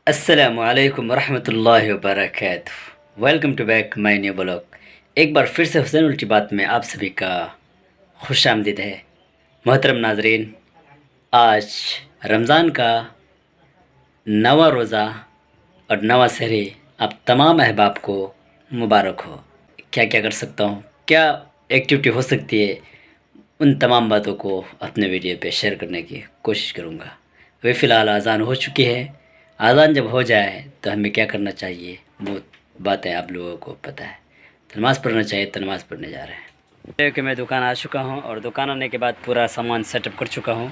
السلام علیکم ورحمۃ اللہ وبرکاتہ۔ Welcome to back my new blog. ایک بار پھر سے حسین الٹی بات میں آپ سبھی کا خوش آمدید ہے۔ محترم ناظرین، آج رمضان کا نواں روزہ اور نواں سحری آپ تمام احباب کو مبارک ہو۔ کیا کیا کر سکتا ہوں، کیا ایکٹیویٹی ہو سکتی ہے، ان تمام باتوں کو اپنے ویڈیو پہ شیئر کرنے کی کوشش کروں گا۔ ابھی فی الحال اذان ہو چکی ہے۔ اذان جب ہو جائے تو ہمیں کیا کرنا چاہیے، وہ باتیں آپ لوگوں کو پتہ ہے۔ تو نماز پڑھنا چاہیے، تو نماز پڑھنے جا رہے ہیں کہ میں دکان آ چکا ہوں، اور دکان آنے کے بعد پورا سامان سیٹ اپ کر چکا ہوں۔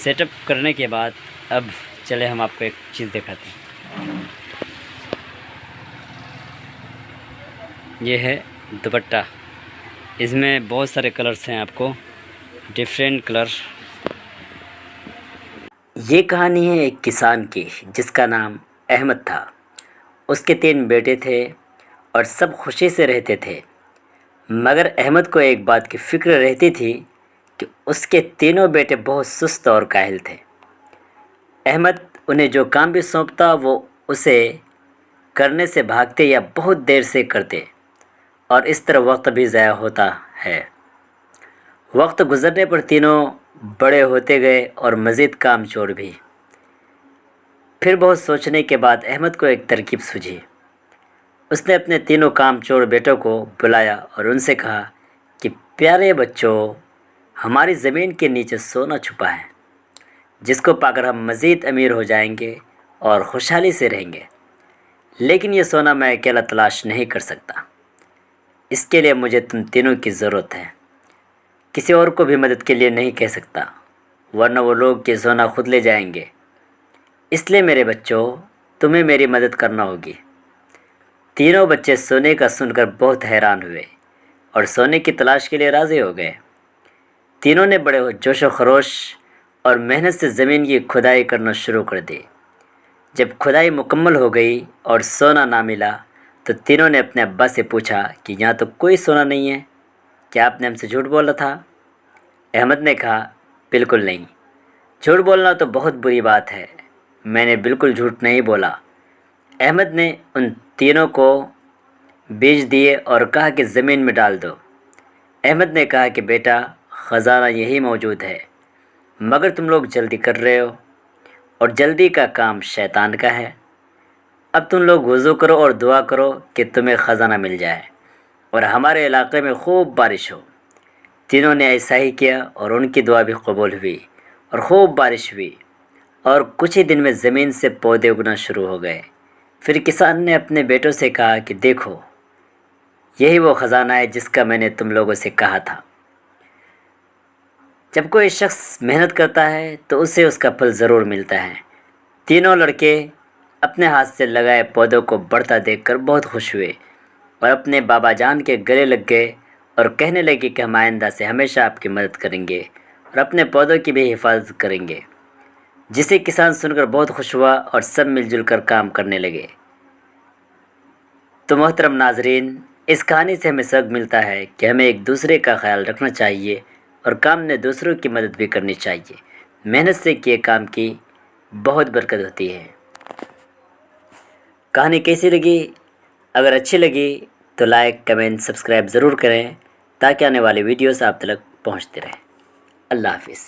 سیٹ اپ کرنے کے بعد اب چلے ہم آپ کو ایک چیز دکھاتے ہیں۔ یہ ہے دوپٹہ، اس میں بہت سارے کلرز ہیں، آپ کو ڈیفرنٹ کلر۔ یہ کہانی ہے ایک کسان کی جس کا نام احمد تھا۔ اس کے 3 بیٹے تھے اور سب خوشی سے رہتے تھے، مگر احمد کو ایک بات کی فکر رہتی تھی کہ اس کے تینوں بیٹے بہت سست اور کاہل تھے۔ احمد انہیں جو کام بھی سونپتا وہ اسے کرنے سے بھاگتے یا بہت دیر سے کرتے، اور اس طرح وقت بھی ضائع ہوتا ہے۔ وقت گزرنے پر تینوں بڑے ہوتے گئے اور مزید کام چور بھی۔ پھر بہت سوچنے کے بعد احمد کو ایک ترکیب سوجھی۔ اس نے اپنے تینوں کام چور بیٹوں کو بلایا اور ان سے کہا کہ پیارے بچوں، ہماری زمین کے نیچے سونا چھپا ہے، جس کو پا کر ہم مزید امیر ہو جائیں گے اور خوشحالی سے رہیں گے۔ لیکن یہ سونا میں اکیلا تلاش نہیں کر سکتا، اس کے لیے مجھے تم تینوں کی ضرورت ہے۔ کسی اور کو بھی مدد کے لیے نہیں کہہ سکتا، ورنہ وہ لوگ یہ سونا خود لے جائیں گے۔ اس لیے میرے بچوں، تمہیں میری مدد کرنا ہوگی۔ تینوں بچے سونے کا سن کر بہت حیران ہوئے اور سونے کی تلاش کے لیے راضی ہو گئے۔ تینوں نے بڑے جوش و خروش اور محنت سے زمین کی کھدائی کرنا شروع کر دی۔ جب کھدائی مکمل ہو گئی اور سونا نہ ملا تو تینوں نے اپنے ابا سے پوچھا کہ یہاں تو کوئی سونا نہیں ہے، کیا آپ نے ہم سے جھوٹ بولا تھا؟ احمد نے کہا، بالکل نہیں، جھوٹ بولنا تو بہت بری بات ہے، میں نے بالکل جھوٹ نہیں بولا۔ احمد نے ان تینوں کو بیج دیے اور کہا کہ زمین میں ڈال دو۔ احمد نے کہا کہ بیٹا، خزانہ یہی موجود ہے، مگر تم لوگ جلدی کر رہے ہو، اور جلدی کا کام شیطان کا ہے۔ اب تم لوگ وضو کرو اور دعا کرو کہ تمہیں خزانہ مل جائے اور ہمارے علاقے میں خوب بارش ہو۔ تینوں نے ایسا ہی کیا اور ان کی دعا بھی قبول ہوئی اور خوب بارش ہوئی، اور کچھ ہی دن میں زمین سے پودے اگنا شروع ہو گئے۔ پھر کسان نے اپنے بیٹوں سے کہا کہ دیکھو، یہی وہ خزانہ ہے جس کا میں نے تم لوگوں سے کہا تھا۔ جب کوئی شخص محنت کرتا ہے تو اسے اس کا پھل ضرور ملتا ہے۔ تینوں لڑکے اپنے ہاتھ سے لگائے پودوں کو بڑھتا دیکھ کر بہت خوش ہوئے اور اپنے بابا جان کے گلے لگ گئے اور کہنے لگے کہ ہم آئندہ سے ہمیشہ آپ کی مدد کریں گے اور اپنے پودوں کی بھی حفاظت کریں گے، جسے کسان سن کر بہت خوش ہوا اور سب مل جل کر کام کرنے لگے۔ تو محترم ناظرین، اس کہانی سے ہمیں سبق ملتا ہے کہ ہمیں ایک دوسرے کا خیال رکھنا چاہیے اور کام میں دوسروں کی مدد بھی کرنی چاہیے۔ محنت سے کیے کام کی بہت برکت ہوتی ہے۔ کہانی کیسی لگی؟ اگر اچھی لگی تو لائک، کمنٹ، سبسکرائب ضرور کریں تاکہ آنے والی ویڈیوز آپ تک پہنچتے رہیں۔ اللہ حافظ۔